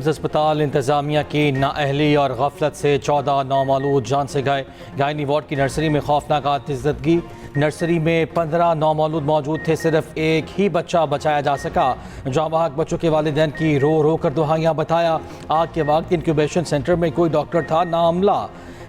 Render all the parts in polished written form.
PIMS अस्पताल इंतजामिया की नाअहली और गफलत से 14 नौमौलूद जान से गए। गायनी वार्ड की नर्सरी में खौफनाक आतिशदगी। नर्सरी में 15 नौमौलूद मौजूद थे, सिर्फ एक ही बच्चा बचाया जा सका। जहाँ वहाँ बच्चों के वालिदैन की रो रो कर दुहाइयाँ बताया। आग के वक्त इंक्यूबेशन सेंटर में कोई डॉक्टर था ना अमला।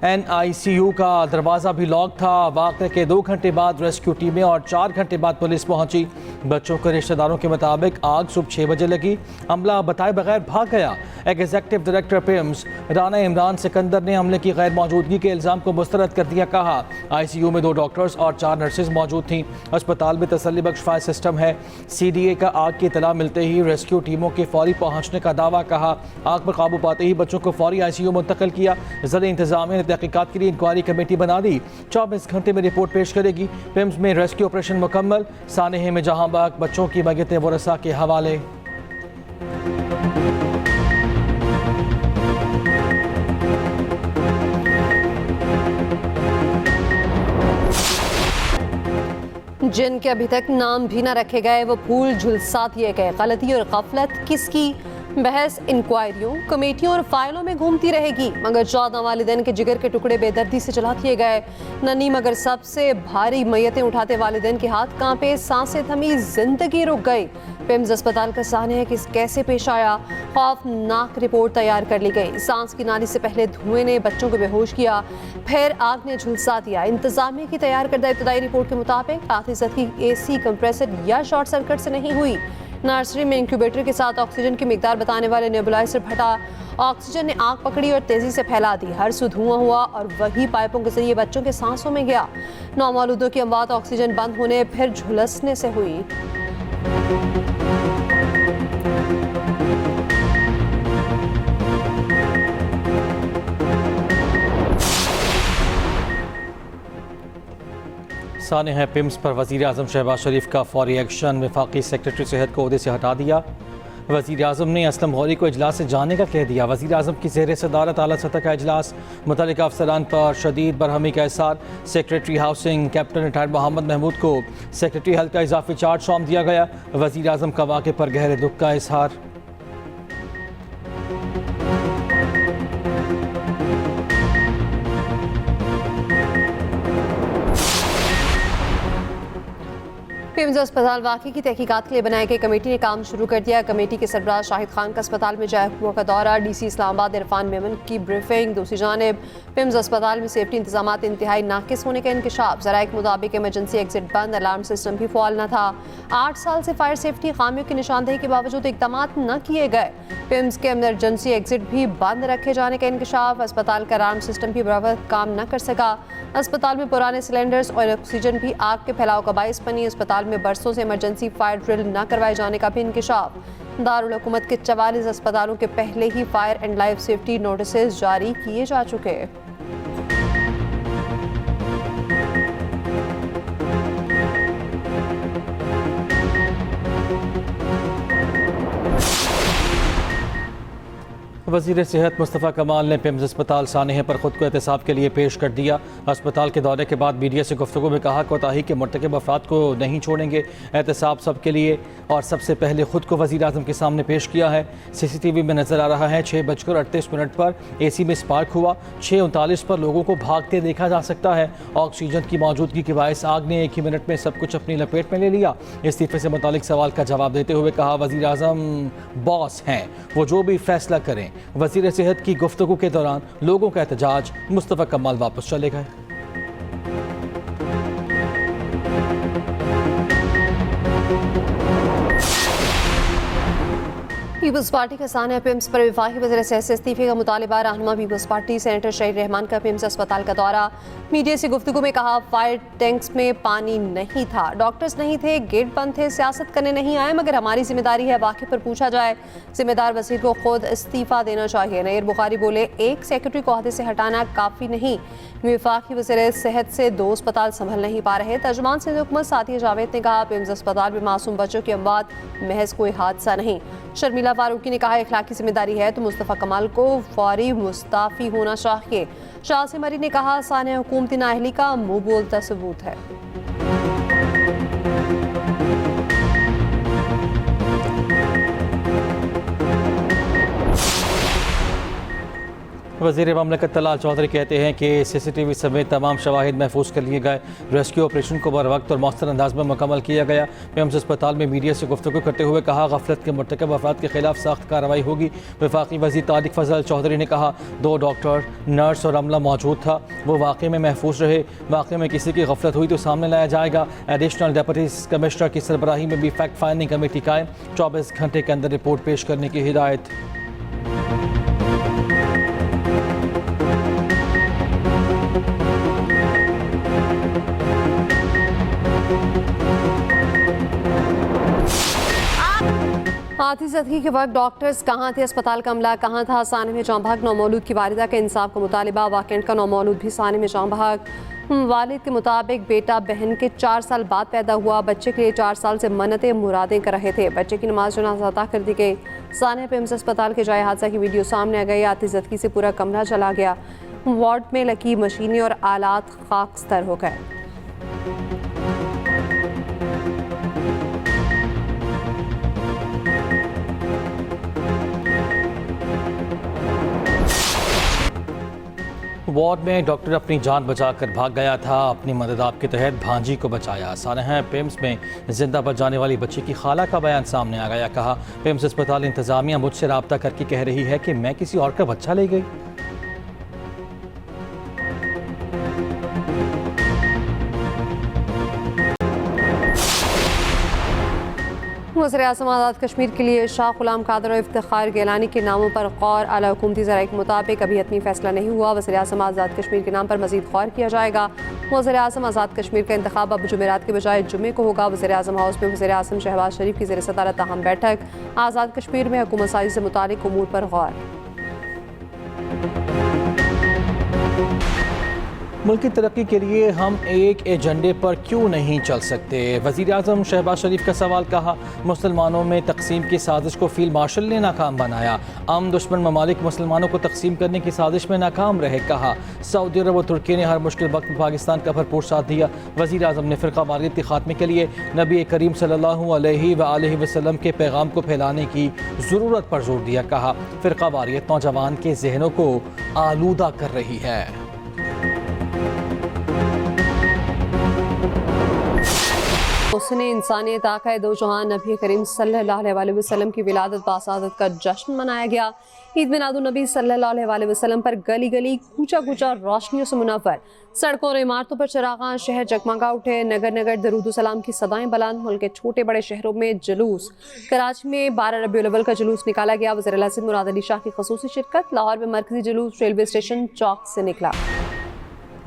NICU का दरवाज़ा भी लॉक था। वाक़े के 2 घंटे बाद रेस्क्यू टीमें और 4 घंटे बाद पुलिस पहुंची। बच्चों के रिश्तेदारों के मुताबिक आग सुबह 6 बजे लगी। अमला बताए बगैर भाग गया। Executive director PIMS Rana Imran Sikandar ने हमले की गैर मौजूदगी के इल्ज़ाम को मुस्तरद कर दिया। कहा ICU में 2 डॉक्टर्स और 4 नर्सेज मौजूद थीं। अस्पताल में तसल्ली बख्श फायर सिस्टम है। CDA का आग की इतला मिलते ही रेस्क्यू टीमों के फौरी पहुँचने का दावा। कहा आग पर काबू पाते ही बच्चों को फौरी ICU मुंतकिल किया। ज़िला इंतज़ामिया ने तहकीकात के लिए इंक्वायरी कमेटी बना दी। 24 घंटे में रिपोर्ट पेश करेगी। पिम्स में रेस्क्यू ऑपरेशन मुकम्मल। सानेह में जहां बाग बच्चों की मय्यतें वरसा के हवाले। जिनके अभी तक नाम भी न रखे गए वो फूल झुलसा दिए गए। गलती और गफलत किसकी? बहस इंक्वायरियों, कमेटियों और फाइलों में घूमती रहेगी, मगर 14 वालिदैन के जिगर के टुकड़े बेदर्दी से जला दिए गए। नन्ही मगर सबसे भारी मय्यतें उठाते वालिदैन के हाथ कांपे, सांसें थमी, जिंदगी रुक गई। पिम्स अस्पताल का सानिया किस कैसे पेश आया? खौफनाक रिपोर्ट तैयार कर ली गई। सांस की नाली से पहले धुएं ने बच्चों को बेहोश किया, फिर आग ने झुलसा दिया। इंतजामिया की तैयार करदा इब्तदाई रिपोर्ट के मुताबिक आतिशदगी AC कंप्रेसर या शॉर्ट सर्किट से नहीं हुई। नर्सरी में इंक्यूबेटर के साथ ऑक्सीजन की मिकदार बताने वाले नेबुलाइजर फटा। ऑक्सीजन ने आग पकड़ी और तेजी से फैला दी। हर सू धुआं हुआ और वही पाइपों के जरिए बच्चों के सांसों में गया। नौमौलूदों की अमवात ऑक्सीजन बंद होने फिर झुलसने से हुई। साने हैं पिम्स पर वज़ीर आज़म शहबाज शरीफ का फौरी एक्शन। वफाकी सेक्रेटरी सेहत को ओहदे से हटा दिया। वज़ीर आज़म ने असलम गौरी को इजलास से जाने का कह दिया। वज़ीर आज़म की ज़ेर सदारत आला सतह का इजलास। मुतल्लिका अफसरान पर शदीद बरहमी का इज़हार। Secretary housing captain retired Mohammad Mahmood को सेक्रेटरी हेल्थ का इजाफी चार्ज सौंप दिया गया। वज़ीर आज़म का वाक़े पर गहरे दुख का इज़हार। पिम्स अस्पताल वाक़े की तहकीकात के लिए बनाई गई कमेटी ने काम शुरू कर दिया। कमेटी के सरबराह शाहिद खान का अस्पताल में जाया हुआ का दौरा। DC इस्लामाबाद इरफान मेमन की ब्रीफिंग। दूसरी जानिब पिम्स अस्पताल में सेफ्टी इंतजाम इंतहाई नाकिस होने का इंकशाफ। ज़राए के मुताबिक इमरजेंसी एग्जिट बंद, अलार्म सिस्टम भी फ़ाल न था। 8 साल से फायर सेफ्टी खामियों की निशानदेही के बावजूद इकदाम न किए गए। पिम्स के इमरजेंसी एग्जिट भी बंद रखे जाने का इंकशाफ। अस्पताल का अलार्म सिस्टम भी बराबर काम न कर सका। अस्पताल में पुराने सिलेंडर्स और ऑक्सीजन भी आग के फैलाव का बाइस बनी। अस्पताल में बरसों से इमरजेंसी फायर ड्रिल न करवाए जाने का भी इंकशाफ। दारुल हुकूमत के 44 अस्पतालों के पहले ही fire and life safety notice जारी किए जा चुके। वज़ीर सेहत मुस्तफ़ा कमाल ने पिम्स अस्पताल सानेह पर ख़ुद को एहतसाब के लिए पेश कर दिया। अस्पताल के दौरे के बाद मीडिया से गुफ्तगू में कहा कोताही के मुर्तकब अफराद को नहीं छोड़ेंगे। एहतसाब सबके लिए और सबसे पहले ख़ुद को वज़ीर आज़म के सामने पेश किया है। CCTV में नज़र आ रहा है 6:38 पर AC में स्पार्क हुआ। 6:39 पर लोगों को भागते देखा जा सकता है। ऑक्सीजन की मौजूदगी के बायस आग ने 1 ही मिनट में सब कुछ अपनी लपेट में ले लिया। इस्तीफे से मुतालिक सवाल का जवाब देते हुए कहा वज़ीर आज़म बॉस हैं, वो जो भी फैसला करें। वज़ीर सेहत की गुफ्तगू के दौरान लोगों का एहतजाज। मुस्तफ़ा कमाल वापस चले गए। पीपल्स पार्टी का सानिया पिम्स पर वफाकी वज़ीर सेहत से इस्तीफे का मुतालिबा। रहनुमा पीपल्स पार्टी सेनेटर शहीद रहमान का पिम्स अस्पताल का दौरा। मीडिया से गुफ्तगू में कहा फायर टैंक्स में पानी नहीं था, डॉक्टर्स नहीं थे, गेट बंद थे, सियासत करने नहीं आए, मगर हमारी जिम्मेदारी है वाक़े पर पूछा जाए। जिम्मेदार वज़ीर को खुद इस्तीफ़ा देना चाहिए। नईर बुखारी बोले एक सेक्रेटरी को अहदे से हटाना काफ़ी नहीं। वफाकी वज़ीर सेहत से 2 अस्पताल संभल नहीं पा रहे। तर्जुमान सिंध हुकूमत साथिया जावेद ने कहा पिम्स अस्पताल में मासूम बच्चों की अमवात महज कोई हादसा नहीं। शर्मिला फारूकी ने कहा इखलाकी जिम्मेदारी है तो मुस्तफ़ा कमाल को फौरी मुस्ताफ़ी होना चाहिए। शाह मरी ने कहा सानिया हुकूमती नाअहली का मुंह बोलता सबूत है। वज़ीर ममलकत तलाल चौधरी कहते हैं कि CCTV समेत तमाम शवाहिद महफूज कर लिए गए। रेस्क्यू ऑपरेशन को बर वक्त और मौसर अंदाज में मुकम्मल किया गया। पेम्स अस्पताल में मीडिया से गुफ्तगू करते हुए कहा, गफलत के मुर्तकब अफराद के खिलाफ सख्त कार्रवाई होगी। वफाकी वज़ीर तारिक फजल चौधरी ने कहा, 2 डॉक्टर, नर्स और अमला मौजूद था, वो वाक़े में महफूज रहे। वाक़े में किसी की गफलत हुई तो सामने लाया जाएगा। एडिशनल डिप्टी कमिश्नर की सरबराही में भी फैक्ट फाइंडिंग कमेटी कायम, 24 घंटे के अंदर रिपोर्ट पेश करने की हिदायत। हाथी ज़दगी के वक्त डॉक्टर्स कहाँ थे, अस्पताल का अमला कहाँ था, साने में जाँ भाग। नौमौलूद की वालिदा के इंसाफ का मुतालिबा। वाकंड का नौमौलूद भी साने में जाँ भाग। वालिद के मुताबिक बेटा बहन के 4 साल बाद पैदा हुआ। बच्चे के लिए 4 साल से मन्नतें मुरादें कर रहे थे। बच्चे की नमाज जनाज़ा अता कर दी गई। साने पेम्स अस्पताल के जाए हादसा की वीडियो सामने आ गई। हाथी ज़दगी से पूरा कमरा चला गया। वार्ड में लगी मशीनें और आलात खाकस्तर हो गए। वार्ड में डॉक्टर अपनी जान बचाकर भाग गया था। अपनी मदद आपके तहत भांजी को बचाया। सानहा पेम्स में जिंदा बच जाने वाली बच्ची की खाला का बयान सामने आ गया। कहा, पेम्स अस्पताल इंतजामिया मुझसे रब्ता करके कह रही है कि मैं किसी और का बच्चा ले गई। वज़ीर-ए-आज़म आज़ाद कश्मीर के लिए शाह गुलाम कादर और इफ्तिखार गिलानी के नामों पर गौर। आला हुकूमती ज़राए के मुताबिक अभी हतमी फैसला नहीं हुआ। वज़ीर-ए-आज़म आज़ाद कश्मीर के नाम पर मज़ीद गौर किया जाएगा। वज़ीर-ए-आज़म आज़ाद कश्मीर का इंतखाब अब जुमेरात के बजाय जुमे को होगा। वज़ीर-ए-आज़म हाउस में वज़ीर-ए-आज़म शहबाज शरीफ की ज़ेर सदारत अहम बैठक। आज़ाद कश्मीर में हुकूमत साजी से मुतालिक उमूर पर गौर। मुल्क की तरक्की के लिए हम एक एजेंडे पर क्यों नहीं चल सकते? वज़ीर-ए-आज़म शहबाज शरीफ का सवाल। कहा, मुसलमानों में तकसीम की साजिश को फील्ड मार्शल ने नाकाम बनाया। आम दुश्मन ममालिक मुसलमानों को तकसीम करने की साजिश में नाकाम रहे। कहा, सऊदी अरब और तुर्की ने हर मुश्किल वक्त में पाकिस्तान का भरपूर साथ दिया। वज़ीर-ए-आज़म ने फ़िरका वारियत के खात्मे के लिए नबी करीम सल्लल्लाहु अलैहि वसल्लम के पैगाम को फैलाने की ज़रूरत पर जोर दिया। कहा, फ़िरका वारियत नौजवान के जहनों को आलूदा कर रही है। उसने इंसानियत आका दो जहां नबी करीम सल्लल्लाहु अलैहि वसल्लम की विलादत बासादत का जश्न मनाया गया। ईद मिलादुन नबी सल्लल्लाहु अलैहि वसल्लम पर गली गली कूचा कूचा रोशनियों से मुनव्वर। सड़कों और इमारतों पर चरागां, शहर जगमगा उठे। नगर नगर दरूद सलाम की सदाएं बुलंद। मुल्क के छोटे बड़े शहरों में जुलूस। कराची में 12 रबीउल अव्वल का जुलूस निकाला गया। वज़ीर आला मुराद अली शाह की ख़ुसूसी शिरकत। लाहौर में मरकजी जुलूस रेलवे स्टेशन चौक से निकला।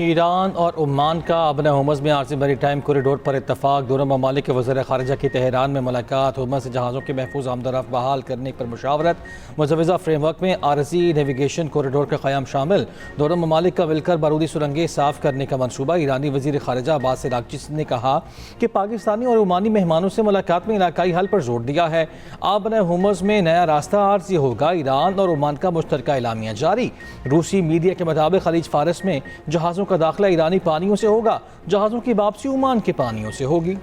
ईरान और ओमान का अबन होमस में आरजी मैरीटाइम कॉरिडोर पर इत्तफाक। दोनों ममालिक के वज़ीर ख़ारिजा की तेहरान में मुलाकात। होमस से जहाज़ों के महफूज आमदरफ्त बहाल करने पर मुशावरत। मुजवज़ा फ्रेमवर्क में आरजी नेविगेशन कॉरिडोर का क़याम शामिल। दोनों ममालिक का मिलकर बारूदी सुरंगें साफ़ करने का मनसूबा। ईरानी वज़ीर ख़ारिजा अब्बास अराग़ची ने कहा कि पाकिस्तानी और ओमानी मेहमानों से मुलाकात में इलाकाई हल पर जोर दिया है। अबन होमस में नया रास्ता आरजी होगा। ईरान और ओमान का मुश्तरका एलामिया जारी। रूसी मीडिया के मुताबिक खलीज फारस में जहाज़ों का दाखिला ईरानी पानियों से होगा। जहाज़ों की वापसी ओमान के पानियों से होगी।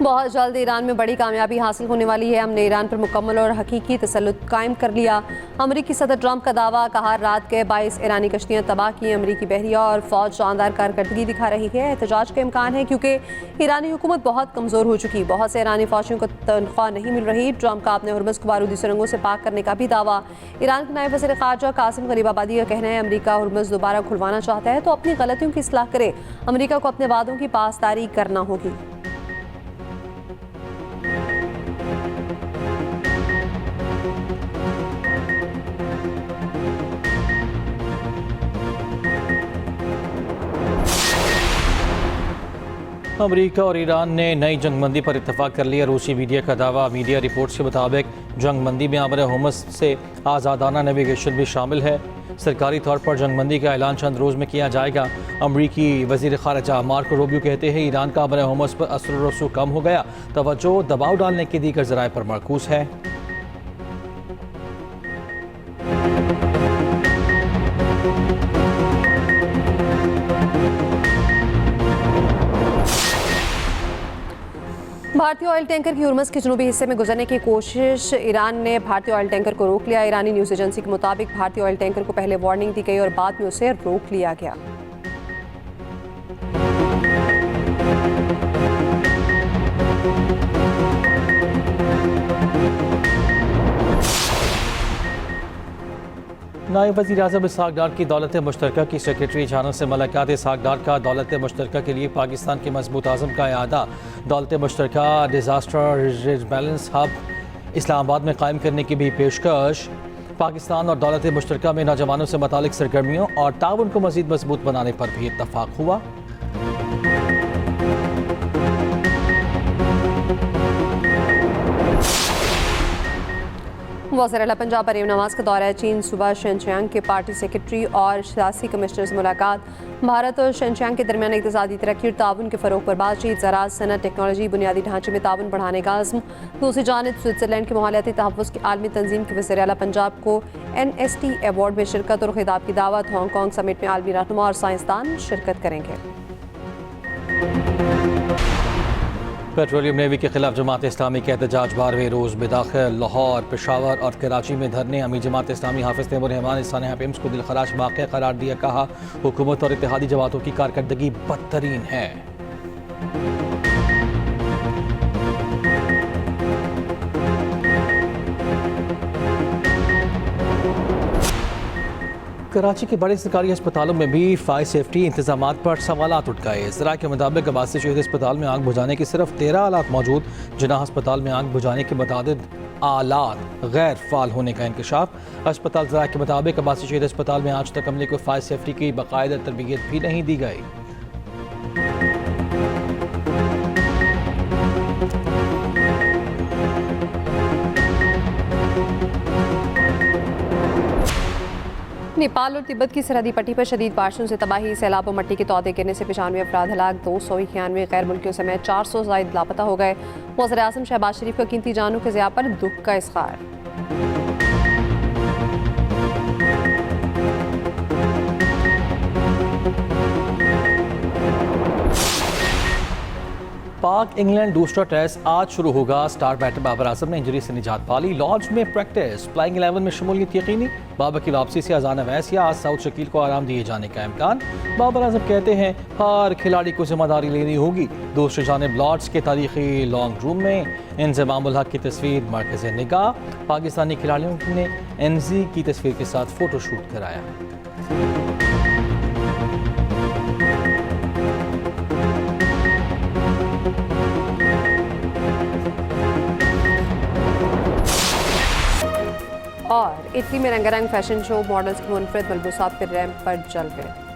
बहुत जल्द ईरान में बड़ी कामयाबी हासिल होने वाली है। हमने ईरान पर मुकम्मल और हकीकी तसल्लुत कायम कर लिया। अमरीकी सदर ट्रंप का दावा। कहा, रात के 22 ईरानी कश्तियां तबाह की। अमरीकी बहरिया और फौज शानदार कारकर्दगी दिखा रही है। एहतजाज का इम्कान है क्योंकि ईरानी हुकूमत बहुत कमज़ोर हो चुकी। बहुत से ईरानी फौजियों को तनख्वाह नहीं मिल रही। ट्रंप का अपने हुर्मुज़ को बारूदी सुरंगों से पाक करने का भी दावा। ईरान के नायब वज़ीर ख़ारिजा कासिम गरीबाबादी का कहना है, अमरीका हुर्मुज़ दोबारा खुलवाना चाहता है तो अपनी गलतियों की इस्लाह करे। अमरीका को अपने वादों की पासदारी करना होगी। अमरीका और ईरान ने नई जंगबंदी पर इत्तफाक कर लिया। रूसी मीडिया का दावा। मीडिया रिपोर्ट्स के मुताबिक जंगबंदी में अबन होमस से आज़ादाना नेविगेशन भी शामिल है। सरकारी तौर पर जंगबंदी का ऐलान चंद रोज़ में किया जाएगा। अमरीकी वज़ीर ख़ारिजा मार्को रूबियो कहते हैं, ईरान का अबन होमस पर असर व रसूख कम हो गया। तवज्जो दबाव डालने के दीगर ज़राए पर मरकूज़ है। भारतीय ऑयल टैंकर की हुर्मुज़ के जनूबी हिस्से में गुजरने की कोशिश, ईरान ने भारतीय ऑयल टैंकर को रोक लिया। ईरानी न्यूज़ एजेंसी के मुताबिक भारतीय ऑयल टैंकर को पहले वार्निंग दी गई और बाद में उसे रोक लिया गया। नायब वज़ीर आज़म इसहाक़ डार की दौलत मुश्तरका की सेक्रेटरी जानों से मुलाकात। इसहाक़ डार का दौलत मुश्तरका के लिए पाकिस्तान के मजबूत आज़म का इआदा। दौलत मुश्तरका डिज़ास्टर बैलेंस हब इस्लामाबाद में कायम करने की भी पेशकश। पाकिस्तान और दौलत मुश्तरका में नौजवानों से मुतालिक सरगर्मियों और ताउन को मज़ीद मजबूत बनाने पर भी इत्तफाक हुआ। वज़ीर आला पंजाब मरीम नवाज का दौरा चीन। सुबह शिनचियांग के पार्टी सेक्रेटरी और सियासी कमिश्नर से मुलाकात। भारत और शिनचियांग के दरमियान इक़्तिसादी तरक्की और ताउन के फ़रोग़ पर बातचीत। ज़राअत, सनअत, टेक्नोलॉजी, बुनियादी ढांचे में ताउन बढ़ाने का अज़्म। दूसरी जानिब स्विट्ज़रलैंड के माहौलियाती तहफ़्फ़ुज़ की आलमी तंजीम के वज़ीर आला पंजाब को NST अवार्ड में शिरकत और खिताब की दावत। हांगकॉन्ग समिट में आलमी रहनुमा और साइंसदान शिरकत करेंगे। पेट्रोलियम नेवी के खिलाफ जमात इस्लामी के एहतजाज 12वें रोज़ बेदाखिल। लाहौर, पेशावर और कराची में धरने। अमीर जमात इस्लामी हाफिज़ तैमूर रहमान सानिया पिम्स को दिलखराश वाक़या करार दिया। कहा, हुकूमत और इत्तेहादी जमातों की कारकर्दगी बदतरीन है। कराची के बड़े सरकारी अस्पतालों में भी फायर सेफ्टी इंतजाम पर सवालात उठ गए। ज़रा के मुताबिक अब्बासी शहीद अस्पताल में आग बुझाने के सिर्फ 13 आलात मौजूद। जिनाह अस्पताल में आग बुझाने के मुताबिक आलात गैर फाल होने का इंकशाफ। अस्पताल ज़रा के मुताबिक अब्बासी शहीद अस्पताल में आज तक अमले को फायर सेफ्टी की बाकायदा तरबियत भी नहीं दी गई। नेपाल और तिब्बत की सरहदी पट्टी पर शदीद बारिशों से तबाही। सैलाब और मट्टी के तौदे गिरने से 95 अफराद हलाक। 291 गैर मुल्कियों समेत 400 ज़ायद लापता हो गए। वज़ीर आज़म शहबाज शरीफ का कीमती जानों के ज़िया पर दुख का इज़हार। पाक इंग्लैंड दूसरा टेस्ट आज शुरू होगा। स्टार बैटर बाबर आजम ने इंजरी से निजात पाली। लॉर्ड्स में प्रैक्टिस। प्लेइंग 11 में शमूलियत यकीनी। बाबर की वापसी से अजान अवैस या आज साउथ शकील को आराम दिए जाने का इम्कान। बाबर आजम कहते हैं हर खिलाड़ी को जिम्मेदारी लेनी होगी। दूसरी जानिब लॉर्ड्स के तारीखी लॉन्ग रूम में इंज़मामुल हक की तस्वीर मरकज़ निगाह। पाकिस्तानी खिलाड़ियों ने NZ की तस्वीर के साथ फोटोशूट कराया। और इटली में रंगारंग फैशन शो। मॉडल्स की मुनफरिद मलबूसात पर रैंप पर चल गए।